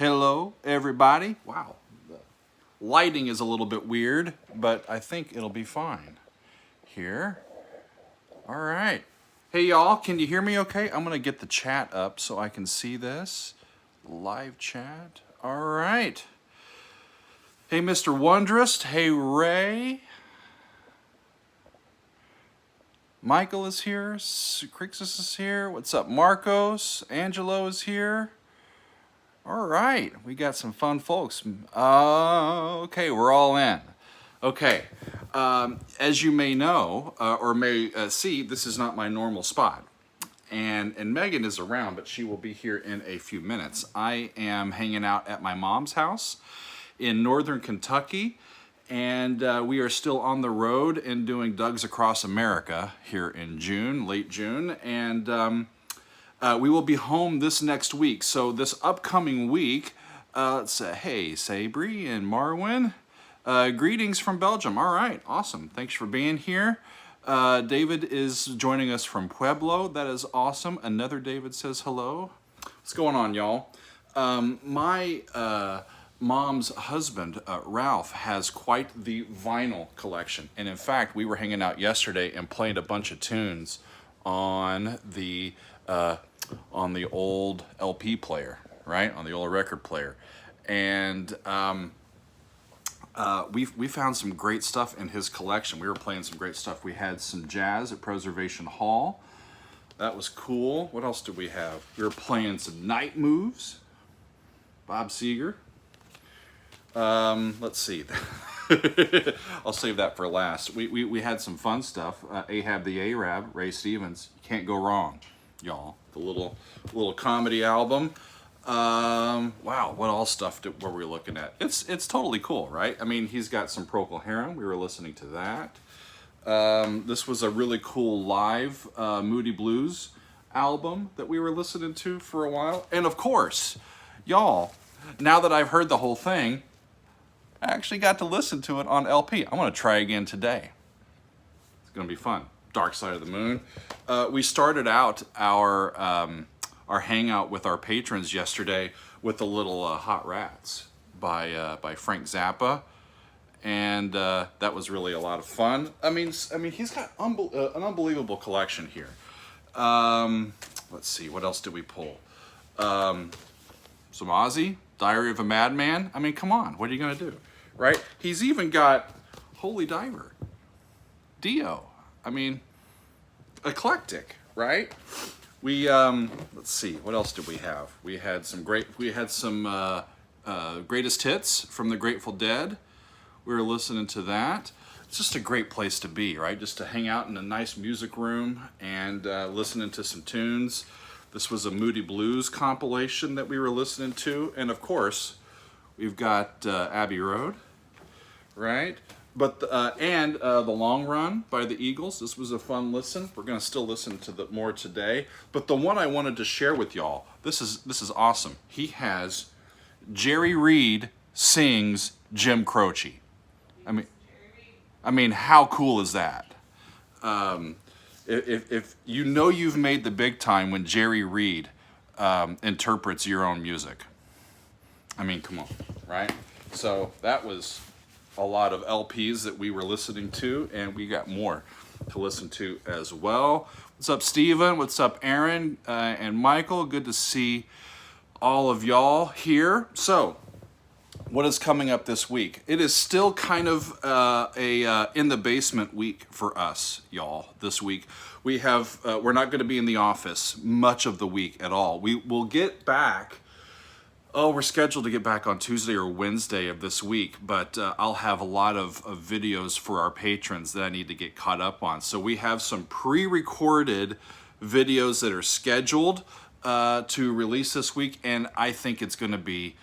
Hello, everybody. Wow, the lighting is a little bit weird, but I think it'll be fine. Here. All right. Hey, y'all, can you hear me okay? I'm going to get the chat up so I can see this. Live chat. All right. Hey, Mr. Wondrous. Hey, Ray. Michael is here. Crixus is here. What's up, Marcos? Angelo is here. All right, we got some fun folks. Okay, we're all in. Okay, as you may know or may see, this is not my normal spot. And Megan is around, but she will be here in a few minutes. I am hanging out at my mom's house in northern Kentucky, and we are still on the road and doing Doug's Across America here in June, late June, and we will be home this next week. So this upcoming week, let's say, hey, Sabri and Marwin, greetings from Belgium. All right, awesome. Thanks for being here. David is joining us from Pueblo. That is awesome. Another David says hello. What's going on, y'all? My mom's husband, Ralph, has quite the vinyl collection. And in fact, we were hanging out yesterday and playing a bunch of tunes on the old LP player, right? On the old record player. And we found some great stuff in his collection. We were playing some great stuff. We had some jazz at Preservation Hall. That was cool. What else did we have? We were playing some night moves. Bob Seger. Let's see. I'll save that for last. We had some fun stuff. Ahab the Arab, Ray Stevens. You can't go wrong, y'all. The little comedy album. Wow, what all stuff were we looking at? It's totally cool, right? I mean, he's got some Procol Harum. We were listening to that. This was a really cool live Moody Blues album that we were listening to for a while. And of course, y'all, now that I've heard the whole thing, I actually got to listen to it on LP. I'm going to try again today. It's going to be fun. Dark Side of the Moon. We started out our hangout with our patrons yesterday with a little Hot Rats by Frank Zappa, and that was really a lot of fun. I mean, he's got an unbelievable collection here. Let's see, what else did we pull? Some Ozzy, Diary of a Madman. I mean, come on, what are you gonna do, right? He's even got Holy Diver, Dio. I mean, eclectic, right? We let's see, what else did we have? We had some greatest hits from the Grateful Dead. We were listening to that. It's just a great place to be, right? Just to hang out in a nice music room and listening to some tunes. This was a Moody Blues compilation that we were listening to, and of course, we've got Abbey Road, right? But the Long Run by the Eagles. This was a fun listen. We're gonna still listen to more today. But the one I wanted to share with y'all, this is awesome. He has Jerry Reed sings Jim Croce. I mean, how cool is that? If you know you've made the big time when Jerry Reed interprets your own music. I mean, come on, right? So that was a lot of LPs that we were listening to, and we got more to listen to as well. What's up, Steven? What's up, Aaron and Michael? Good to see all of y'all here. So, what is coming up this week? It is still kind of a in the basement week for us, y'all. This week we're not going to be in the office much of the week at all. We will get back. Oh, we're scheduled to get back on Tuesday or Wednesday of this week, but I'll have a lot of videos for our patrons that I need to get caught up on. So we have some pre-recorded videos that are scheduled to release this week, and I think it's going to be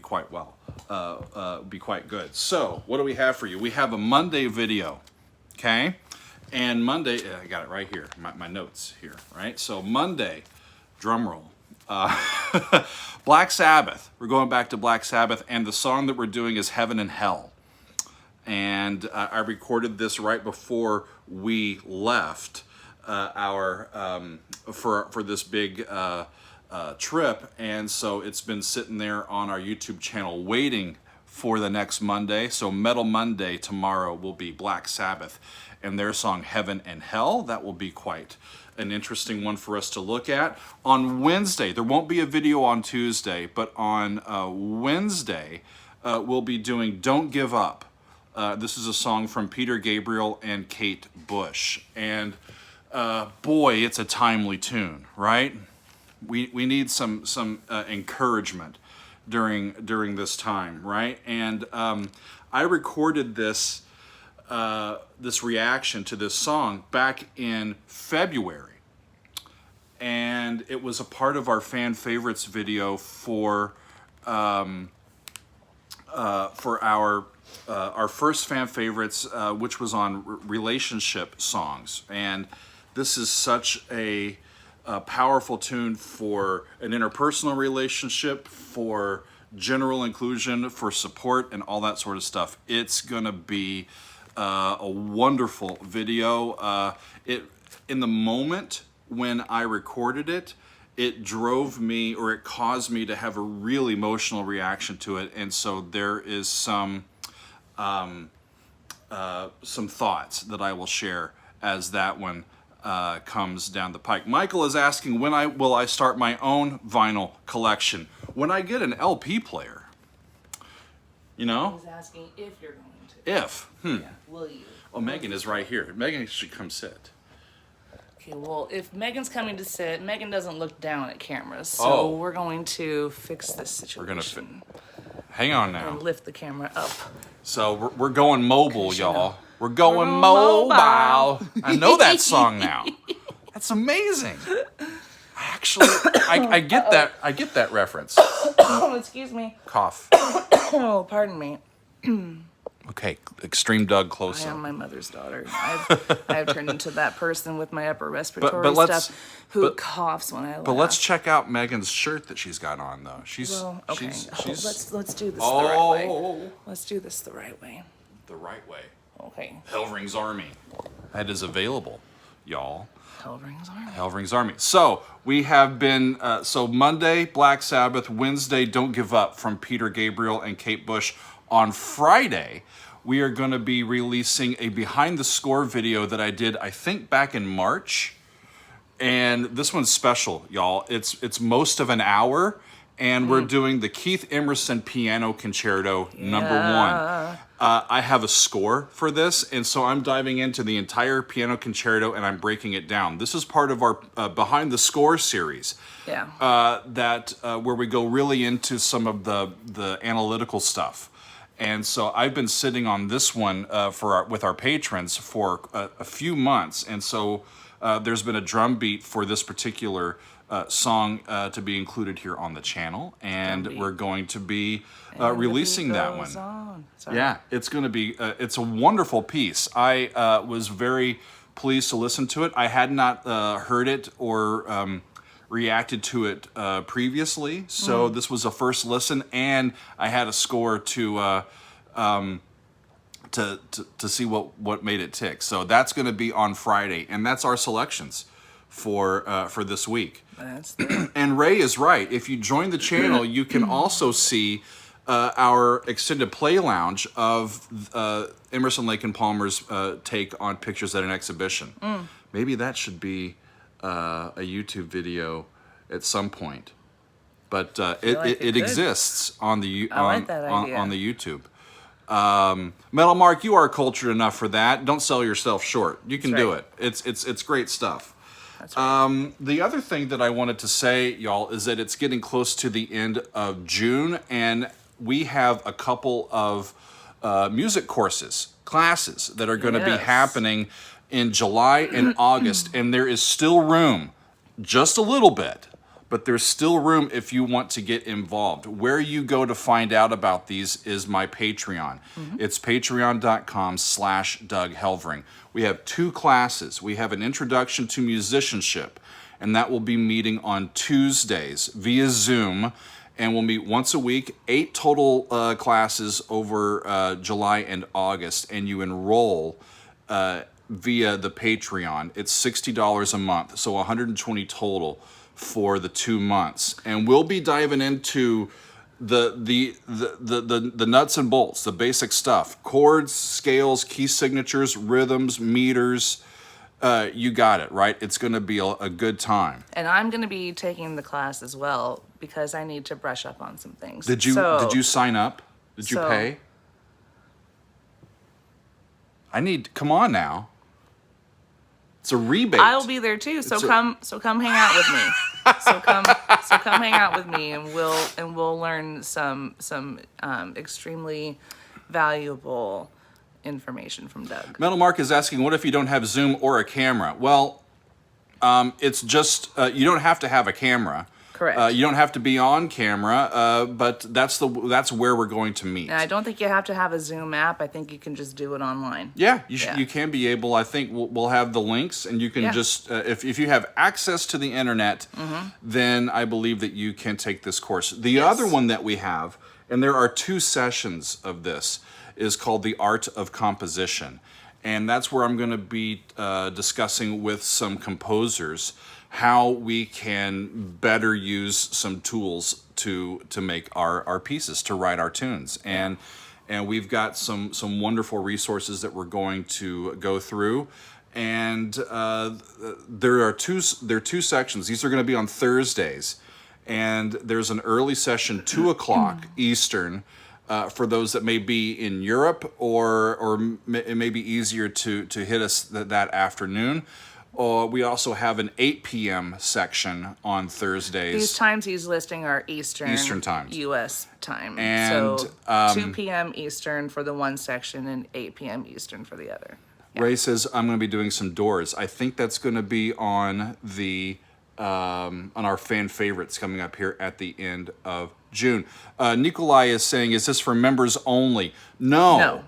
quite well, be quite good. So what do we have for you? We have a Monday video, okay? And Monday, I got it right here, my notes here, right? So Monday, drum roll. Black Sabbath. We're going back to Black Sabbath, and the song that we're doing is Heaven and Hell. And I recorded this right before we left for this big trip, and so it's been sitting there on our YouTube channel waiting for the next Monday. So Metal Monday tomorrow will be Black Sabbath and their song Heaven and Hell. That will be quite an interesting one for us to look at. On Wednesday, there won't be a video on Tuesday, but on Wednesday, we'll be doing Don't Give Up. This is a song from Peter Gabriel and Kate Bush. And boy, it's a timely tune, right? We need some encouragement during this time, right? And I recorded this this reaction to this song back in February, and it was a part of our fan favorites video for our first fan favorites, which was on relationship songs. And this is such a powerful tune for an interpersonal relationship, for general inclusion, for support, and all that sort of stuff. It's gonna be a wonderful video. In the moment when I recorded it, it drove me, or it caused me to have a real emotional reaction to it, and so there is some thoughts that I will share as that one comes down the pike. Michael is asking, when will I start my own vinyl collection? When I get an LP player. You know? He's asking if you're going to. If. Yeah, will you? Oh, Megan is right here. Megan should come sit. Okay, well, if Megan's coming to sit, Megan doesn't look down at cameras, so we're going to fix this situation. Hang on now. And lift the camera up. So we're going mobile, y'all. We're going mobile. I know that song now. That's amazing. Actually, I get that. I get that reference. Excuse me. Cough. Oh, pardon me. Okay, Extreme Doug close I up. am my mother's daughter. I've turned into that person with my upper respiratory let's- stuff who coughs when I laugh. But let's check out Megan's shirt that she's got on, though. Well, okay. She's Let's do this the right way. Let's do this the right way. the right way. Okay. Helvering's Army. That is available, y'all. Helvering's Army. Helvering's Army. So we have been, so Monday, Black Sabbath. Wednesday, Don't Give Up from Peter Gabriel and Kate Bush. On Friday, we are going to be releasing a behind the score video that I did, I think, back in March. And this one's special, y'all. It's most of an hour, and we're doing the Keith Emerson Piano Concerto #1. I have a score for this, and so I'm diving into the entire piano concerto, and I'm breaking it down. This is part of our Behind the Score series. Yeah. Where we go really into some of the analytical stuff. And so I've been sitting on this one with our patrons for a few months, and so there's been a drum beat for this particular song to be included here on the channel, and we're going to be releasing that one. Yeah, it's going to be it's a wonderful piece. I was very pleased to listen to it. I had not heard it or reacted to it previously, so this was a first listen, and I had a score to see what made it tick. So that's going to be on Friday, and that's our selections for this week. And Ray is right. If you join the channel, you can also see our extended play lounge of Emerson, Lake and Palmer's take on pictures at an exhibition. Maybe that should be a YouTube video at some point, but it exists on the on the YouTube. Metal Mark, you are cultured enough for that. Don't sell yourself short. You can do it. It's great stuff. That's right. The other thing that I wanted to say, y'all, is that it's getting close to the end of June, and we have a couple of music classes that are going to be happening in July and August, and there is still room, just a little bit, but there's still room if you want to get involved. Where you go to find out about these is my Patreon. It's patreon.com/Doug Helvering. We have 2 classes. We have an introduction to musicianship, and that will be meeting on Tuesdays via Zoom, and we'll meet once a week, 8 total classes over July and August, and you enroll via the Patreon. It's $60 a month, so $120 total for the 2 months, and we'll be diving into the nuts and bolts, the basic stuff: chords, scales, key signatures, rhythms, meters. You got it, right? It's going to be a good time. And I'm going to be taking the class as well because I need to brush up on some things. Did you sign up? Did you pay? Come on now. It's a rebate. I'll be there too. So come hang out with me. so come hang out with me, and we'll learn some extremely valuable information from Doug. Metal Mark is asking, what if you don't have Zoom or a camera? Well, it's just you don't have to have a camera. Correct. You don't have to be on camera, but that's where we're going to meet. And I don't think you have to have a Zoom app. I think you can just do it online. Yeah, you can be able. I think we'll have the links, and you can just if you have access to the internet, then I believe that you can take this course. The other one that we have, and there are 2 sessions of this, is called The Art of Composition. And that's where I'm going to be discussing with some composers how we can better use some tools to make our pieces, to write our tunes. And we've got some wonderful resources that we're going to go through. And there are two sections. These are going to be on Thursdays. And there's an early session, 2 o'clock Eastern, for those that may be in Europe, or it may be easier to hit us that afternoon. We also have an 8 p.m. section on Thursdays. These times he's listing are Eastern times. U.S. time. And, so 2 p.m. Eastern for the one section and 8 p.m. Eastern for the other. Yeah. Ray says, I'm going to be doing some doors. I think that's going to be on on our fan favorites coming up here at the end of June. Nikolai is saying, is this for members only? No.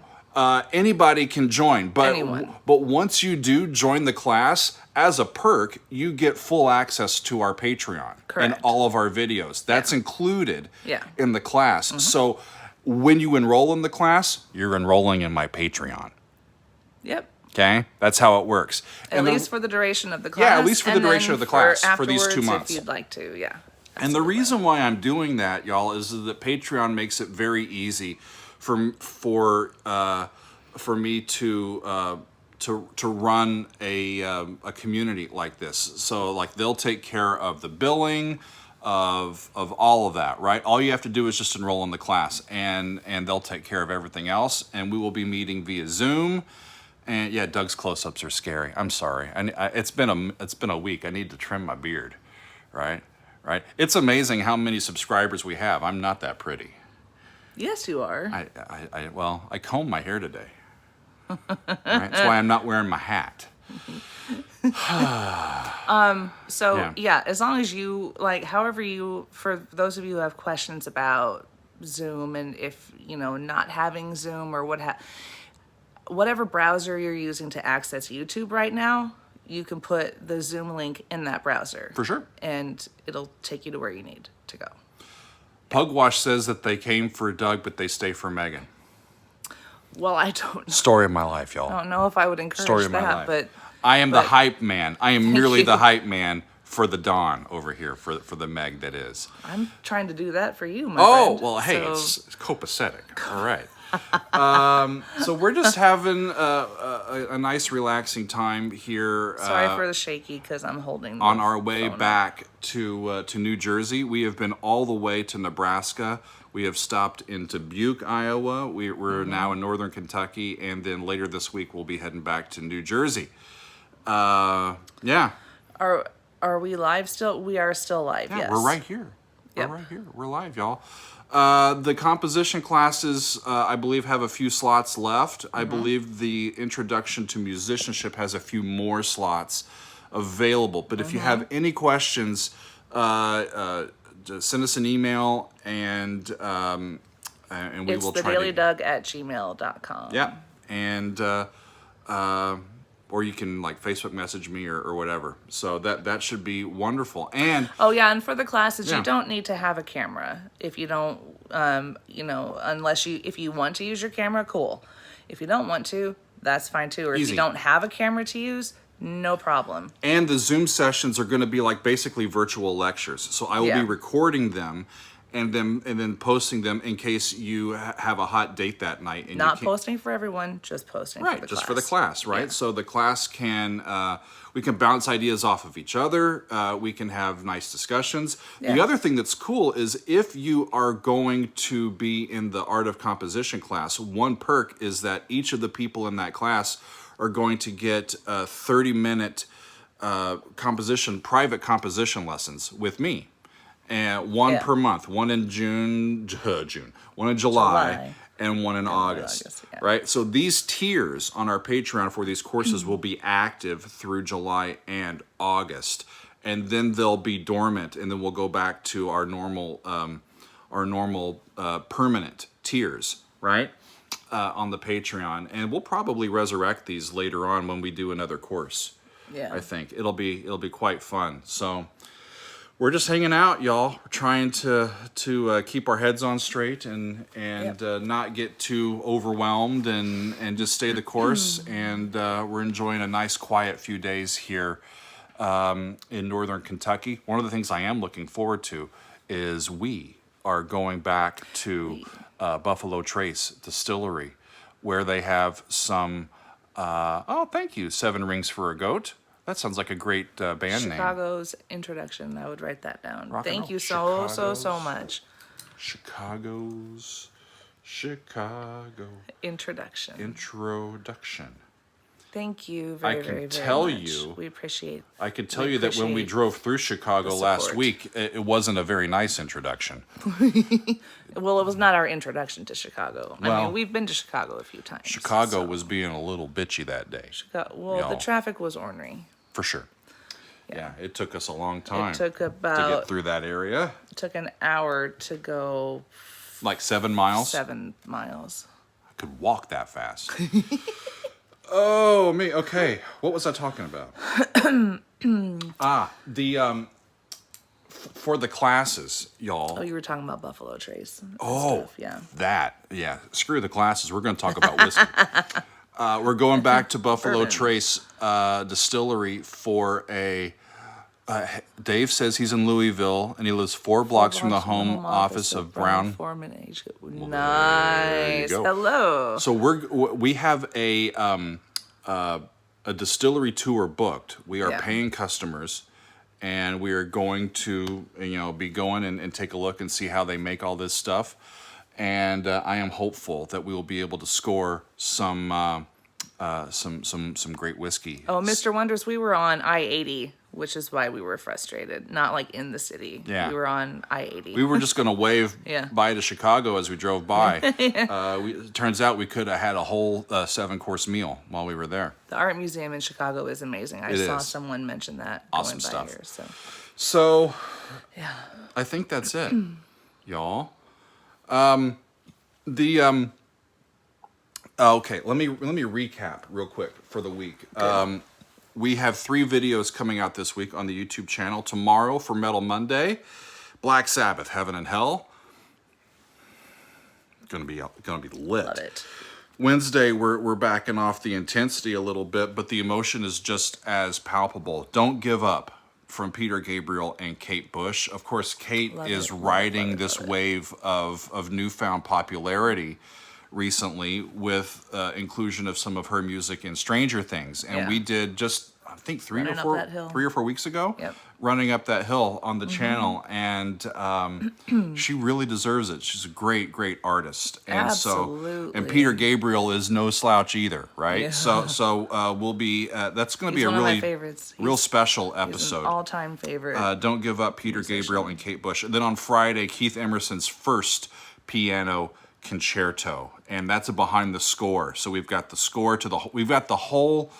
Anybody can join, but once you do join the class, as a perk, you get full access to our Patreon. Correct. And all of our videos. That's included in the class. Mm-hmm. So when you enroll in the class, you're enrolling in my Patreon. Yep. Okay, that's how it works. At least for the duration of the class. Yeah, at least for the duration of the class for these 2 months. If you'd like to, yeah. And the reason why I'm doing that, y'all, is that Patreon makes it very easy for me to run a community like this. So like they'll take care of the billing, of all of that, right? All you have to do is just enroll in the class, and they'll take care of everything else. And we will be meeting via Zoom. And yeah, Doug's close-ups are scary. I'm sorry. It's been a week. I need to trim my beard, right? Right. It's amazing how many subscribers we have. I'm not that pretty. Yes, you are. I combed my hair today. Right? That's why I'm not wearing my hat. As long as you for those of you who have questions about Zoom, and if not having Zoom or whatever browser you're using to access YouTube right now, you can put the Zoom link in that browser. For sure. And it'll take you to where you need to go. Pugwash says that they came for Doug, but they stay for Megan. Well, I don't know. Story of my life, y'all. I don't know if I would encourage that, but I am the hype man. I am merely the hype man for the Dawn over here, for the Meg that is. I'm trying to do that for you, my friend. Well, hey, it's copacetic. All right. So we're just having a nice, relaxing time here. Sorry for the shaky, because I'm holding on our way back to New Jersey. We have been all the way to Nebraska. We have stopped in Dubuque, Iowa. We're now in northern Kentucky, and then later this week we'll be heading back to New Jersey. Yeah. Are we live still? We are still live. Yeah, yes. We're right here. Yep. We're right here. We're live, y'all. The composition classes, I believe, have a few slots left. I believe the introduction to musicianship has a few more slots available. But if you have any questions, just send us an email, and we will try to... It's thedailydoug@gmail.com. Yeah, and or you can Facebook message me or whatever. So that should be wonderful. And and for the classes, you don't need to have a camera. If you don't, if you want to use your camera, cool. If you don't want to, that's fine too. Or if you don't have a camera to use, No problem. And the Zoom sessions are going to be like basically virtual lectures. So I will be recording them and then posting them in case you have a hot date that night. And Not posting for everyone, just posting for the class. Just for the class, right? Yeah. So the class can, we can bounce ideas off of each other. We can have nice discussions. Yeah. The other thing that's cool is if you are going to be in the Art of Composition class, one perk is that each of the people in that class are going to get 30-minute private composition lessons with me. And one per month, one in June, one in July. And one in August, right? So these tiers on our Patreon for these courses will be active through July and August, and then they'll be dormant, and then we'll go back to our normal permanent tiers, right? On the Patreon, and we'll probably resurrect these later on when we do another course. Yeah, I think it'll be quite fun. So. We're just hanging out, y'all. We're trying to keep our heads on straight and not get too overwhelmed and just stay the course. And we're enjoying a nice, quiet few days here in northern Kentucky. One of the things I am looking forward to is we are going back to Buffalo Trace Distillery, where they have some. Thank you, 7 Rings for a Goat. That sounds like a great band name. Chicago's Introduction. I would write that down. Thank you so much. Chicago. Introduction. Thank you very much. We appreciate. I can tell you that when we drove through Chicago last week, it wasn't a very nice introduction. Well, it was not our introduction to Chicago. I mean, we've been to Chicago a few times. Chicago was being a little bitchy that day. The traffic was ornery. For sure. Yeah, it took us a long time. It took to get through that area. It took an hour to go. Like 7 miles? 7 miles. I could walk that fast. Oh, me. Okay. What was I talking about? For the classes, y'all. Oh, you were talking about Buffalo Trace. Yeah. Screw the classes. We're going to talk about whiskey. We're going back to Buffalo Trace Distillery for a. Dave says he's in Louisville and he lives 4 blocks from the home office of Brown. Nice. Hello. So we have a distillery tour booked. We are paying customers, and we are going to be going and take a look and see how they make all this stuff. And I am hopeful that we will be able to score some great whiskey. Oh, Mr. Wonders, we were on I-80, which is why we were frustrated. Not like in the city. Yeah. We were on I-80. We were just going to wave bye to Chicago as we drove by. It turns out we could have had a whole 7-course meal while we were there. The art museum in Chicago is amazing. I saw someone mention that. Awesome going by stuff. Here, so, I think that's it, y'all. Okay, let me recap real quick for the week. We have 3 videos coming out this week on the YouTube channel. Tomorrow for Metal Monday, Black Sabbath, Heaven and Hell. Gonna be lit. Love it. Wednesday, we're backing off the intensity a little bit, but the emotion is just as palpable. Don't Give Up from Peter Gabriel and Kate Bush. Of course, Kate is riding this wave of newfound popularity recently with inclusion of some of her music in Stranger Things. And we did just, I think, 3 or 4 weeks ago, Running Up That Hill on the channel. And she really deserves it. She's a great, great artist. And Absolutely. And Peter Gabriel is no slouch either, right? Yeah. So we'll be, that's going to be a really real special episode. He's an all-time favorite. Don't Give Up, Peter Gabriel and Kate Bush. And then on Friday, Keith Emerson's first piano concerto, and that's a behind the score. So we've got the score we've got the whole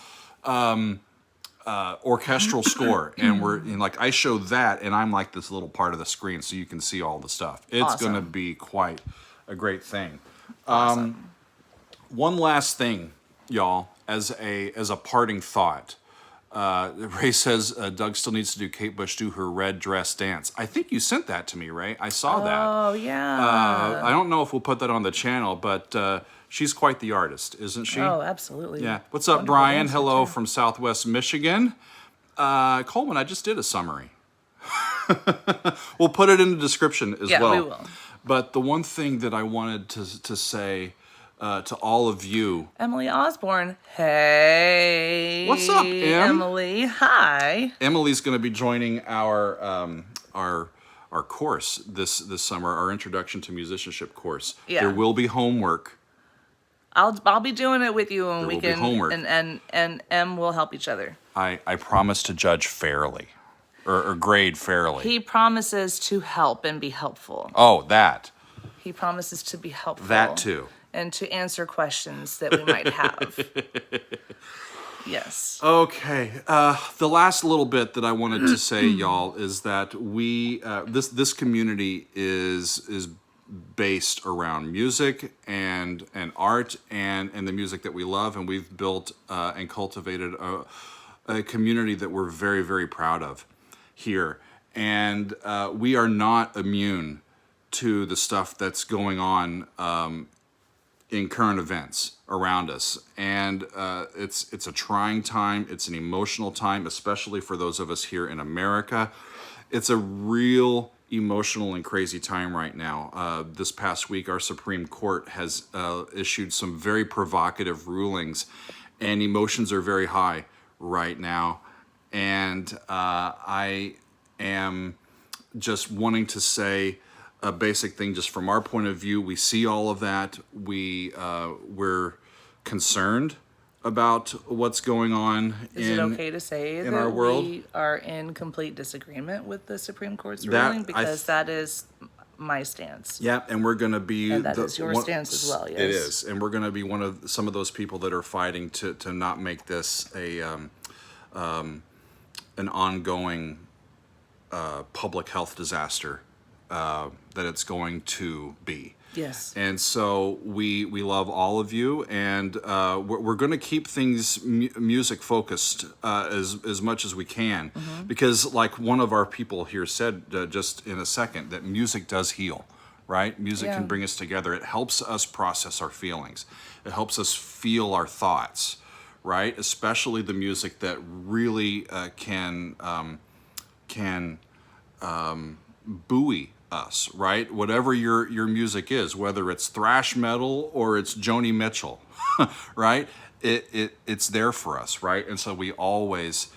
orchestral score, and we're I show that, and I'm like this little part of the screen, so you can see all the stuff. It's going to be quite a great thing. Awesome. One last thing, y'all, as a parting thought. Ray says Doug still needs to do Kate Bush do her red dress dance. I think you sent that to me, Ray. I saw that. Oh, yeah. I don't know if we'll put that on the channel, but She's quite the artist, isn't she? Oh, absolutely. Yeah. What's up, Wonderful Brian? dancer, Hello too. from Southwest Michigan. Coleman, I just did a summary. We'll put it in the description as well. Yeah, we will. But the one thing that I wanted to say to all of you. Emily Osborne. Hey. What's up, Em? Emily. Hi. Emily's going to be joining our course this summer, our Introduction to Musicianship course. Yeah. There will be homework. I'll be doing it with you, and There we will be can homework. and Em will help each other. I promise to judge fairly, or grade fairly. He promises to help and be helpful. Oh, that. He promises to be helpful. That too. And to answer questions that we might have. Yes. Okay. The last little bit that I wanted to say, y'all, is that we this community is based around music and art and the music that we love, and we've built and cultivated a community that we're very, very proud of here. And we are not immune to the stuff that's going on in current events around us. And it's a trying time. It's an emotional time, especially for those of us here in America. It's a real emotional and crazy time right now. This past week, our Supreme Court has issued some very provocative rulings, and emotions are very high right now. And I am just wanting to say a basic thing, just from our point of view. We see all of that. We're concerned about what's going on Is it okay to say in that our world? we are in complete disagreement with the Supreme Court's That- ruling? Because that is my stance. Yeah, and we're going to be... And that is your stance as well, yes. It is, and we're going to be some of those people that are fighting to not make this an ongoing public health disaster that it's going to be. Yes. And so we love all of you, and we're going to keep things music focused as much as we can, because like one of our people here said just in a second, that music does heal, right? Music can bring us together. It helps us process our feelings. It helps us feel our thoughts, right? Especially the music that really can buoy us, right? Whatever your music is, whether it's thrash metal or it's Joni Mitchell, right? It's there for us, right? And so we always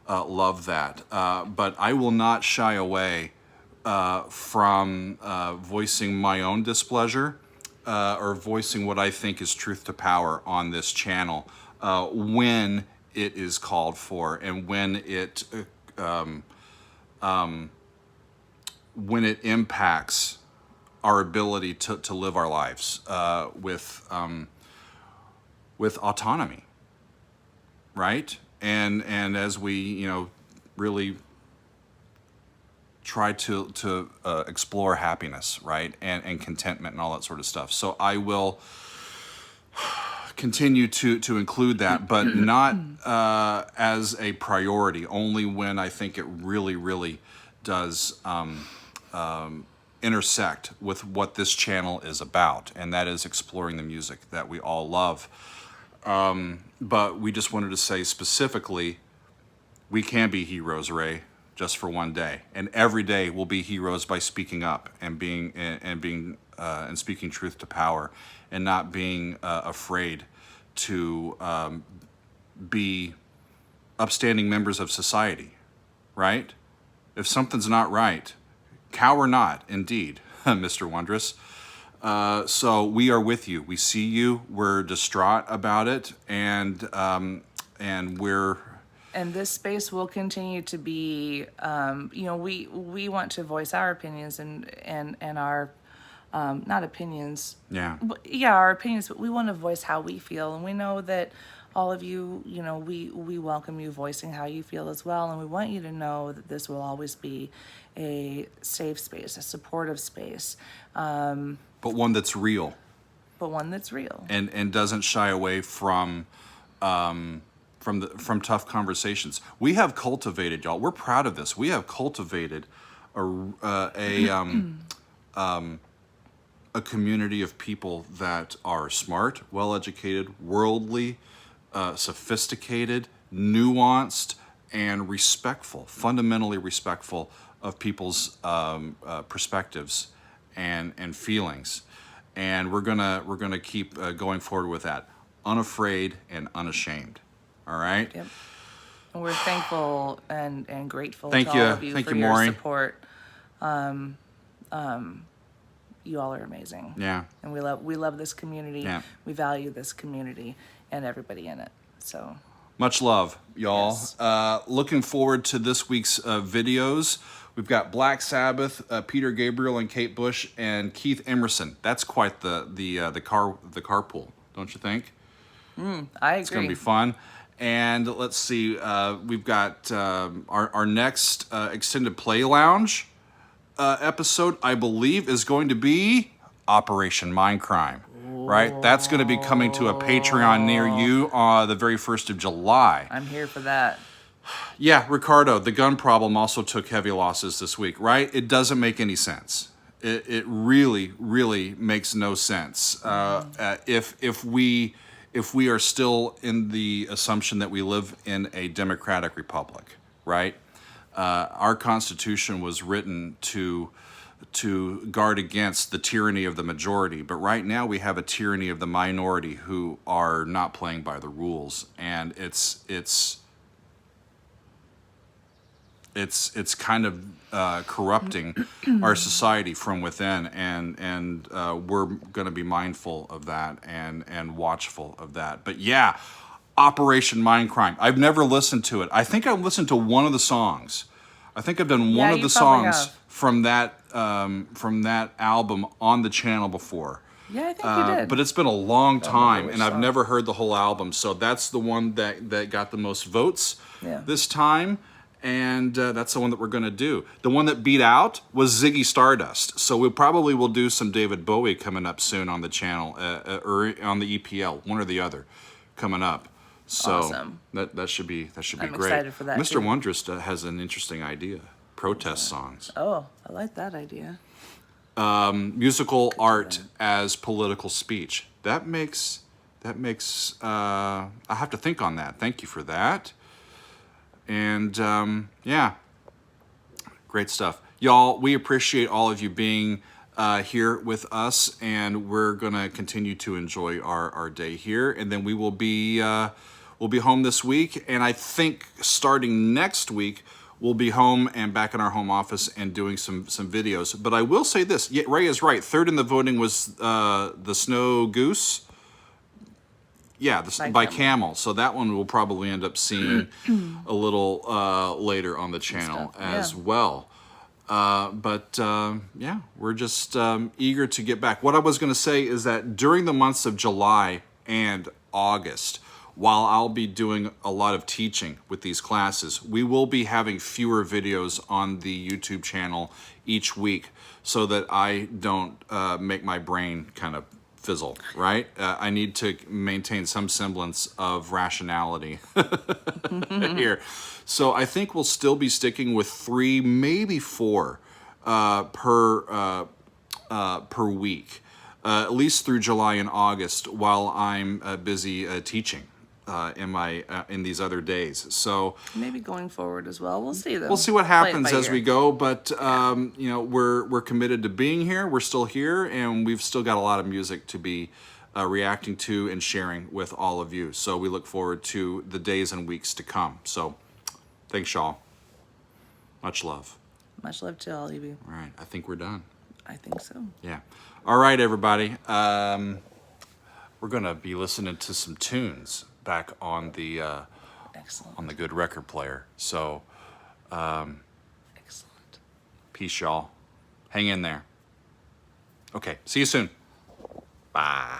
love that. But I will not shy away from voicing my own displeasure or voicing what I think is truth to power on this channel when it is called for, and when it impacts our ability to live our lives with autonomy, right? And as we really try to explore happiness, right, and contentment and all that sort of stuff. So I will continue to include that, but not as a priority. Only when I think it really does intersect with what this channel is about, and that is exploring the music that we all love. But we just wanted to say specifically, we can be heroes, Ray, just for one day, and every day we'll be heroes by speaking up and speaking truth to power, and not being afraid to be upstanding members of society, right? If something's not right, cower not, indeed, Mr. Wondrous. So we are with you. We see you. We're distraught about it, and we're... And this space will continue to be, we want to voice our opinions and our, not opinions. Yeah. Our opinions, but we want to voice how we feel. And we know that all of you, we welcome you voicing how you feel as well. And we want you to know that this will always be a safe space, a supportive space. But one that's real. But one that's real. And doesn't shy away from tough conversations. We have cultivated, y'all. We're proud of this. We have cultivated a a community of people that are smart, well-educated, worldly, sophisticated, nuanced, and respectful, fundamentally respectful of people's perspectives and feelings. And we're gonna keep going forward with that, unafraid and unashamed. All right. Yep. And we're thankful and grateful Thank to you. all of you Thank for you, your Maury. support. You all are amazing. Yeah. And we love this community. Yeah. We value this community and everybody in it. So Much love, y'all. Yes. Looking forward to this week's videos. We've got Black Sabbath, Peter Gabriel and Kate Bush, and Keith Emerson. That's quite the carpool, don't you think? I agree. It's going to be fun. And let's see, we've got our next extended play lounge episode, I believe, is going to be Operation Mindcrime. Right? That's going to be coming to a Patreon near you on the very 1st of July. I'm here for that. Yeah, Ricardo, the gun problem also took heavy losses this week, right? It doesn't make any sense. It really, really makes no sense. If we are still in the assumption that we live in a democratic republic, right? Our Constitution was written to guard against the tyranny of the majority, but right now we have a tyranny of the minority who are not playing by the rules, and it's kind of corrupting our society from within, and we're going to be mindful of that and watchful of that. But yeah, Operation Mindcrime. I've never listened to it. I think I've listened to one of the songs. I think I've done one of the songs from that album on the channel before. Yeah, I think you did. But it's been a long time, and I've never heard the whole album. So that's the one that got the most votes this time, and that's the one that we're going to do. The one that beat out was Ziggy Stardust. So we probably will do some David Bowie coming up soon on the channel, or on the EPL, one or the other, coming up. So awesome. that should be great. I'm excited for that, Mr. too. Wondrous has an interesting idea. Protest songs. Oh, I like that idea. Musical art as political speech. That makes I have to think on that. Thank you for that. And yeah, great stuff. Y'all, we appreciate all of you being here with us, and we're gonna continue to enjoy our day here, and then we'll be home this week, and I think starting next week we'll be home and back in our home office and doing some videos. But I will say this, Ray is right. Third in the voting was the Snow Goose. Yeah, by Camel. So that one we'll probably end up seeing a little later on the channel as well. But yeah, we're just eager to get back. What I was going to say is that during the months of July and August, while I'll be doing a lot of teaching with these classes, we will be having fewer videos on the YouTube channel each week so that I don't make my brain kind of fizzle, right? I need to maintain some semblance of rationality here. So I think we'll still be sticking with 3, maybe 4 per week, at least through July and August, while I'm busy teaching in these other days. So maybe going forward as well. We'll see though. We'll see what happens as we go, but you know, we're committed to being here. We're still here, and we've still got a lot of music to be reacting to and sharing with all of you. So we look forward to the days and weeks to come. So thanks, y'all. Much love. Much love to all of you. All right, I think we're done. I think so. Yeah. All right, everybody. We're gonna be listening to some tunes back on the excellent. on the good record player. So Excellent. peace, y'all. Hang in there. Okay, see you soon. Bye.